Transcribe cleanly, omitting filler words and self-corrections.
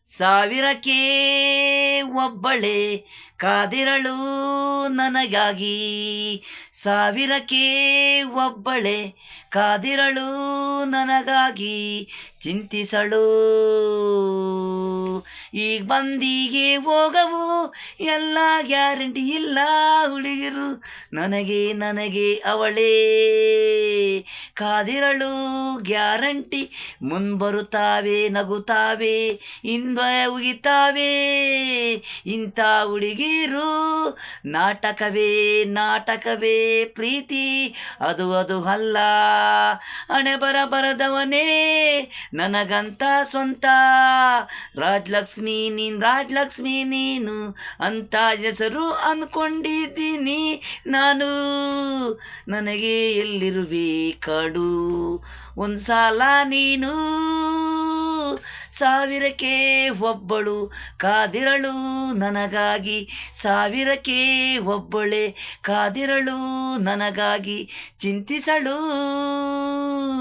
ಸಾವಿರಕ್ಕೆ ಒಬ್ಬಳೆ ಕಾದಿರಳು ನನಗಾಗಿ. ಸಾವಿರಕ್ಕೆ ಒಬ್ಬಳೆ ಕಾದಿರಳು ನನಗಾಗಿ, ಚಿಂತಿಸಳು ಈಗ ಬಂದಿಗೆ ಹೋಗವು ಎಲ್ಲ ಗ್ಯಾರಂಟಿ ಇಲ್ಲ ಹುಡುಗಿರು, ನನಗೆ ನನಗೆ ಅವಳೇ ಕಾದಿರಳು ಗ್ಯಾರಂಟಿ. ಮುಂಬರುತ್ತಾವೆ ನಗುತ್ತಾವೆ ಹಿಂದೆ ಉಗಿತಾವೆ ಇಂಥ ಹುಡುಗಿರು. ನಾಟಕವೇ ನಾಟಕವೇ ಪ್ರೀತಿ ಅದು ಅದು ಅಲ್ಲ, ಹಣೆ ಬರದವನೇ ನನಗಂತ ಸ್ವಂತ. ರಾಜಲಕ್ಷ್ಮಿ ನೀನು ಅಂತ ಹೆಸರು ಅಂದ್ಕೊಂಡಿದ್ದೀನಿ ನಾನು. ನನಗೆ ಎಲ್ಲಿರುವೆ ಕಾಡು ಒಂದ್ಸಲ ನೀನು. ಸಾವಿರಕ್ಕೆ ಒಬ್ಬಳು ಕಾದಿರಳು ನನಗಾಗಿ, ಸಾವಿರಕ್ಕೆ ಒಬ್ಬಳೆ ಕಾದಿರಳು ನನಗಾಗಿ, ಚಿಂತಿಸಳು.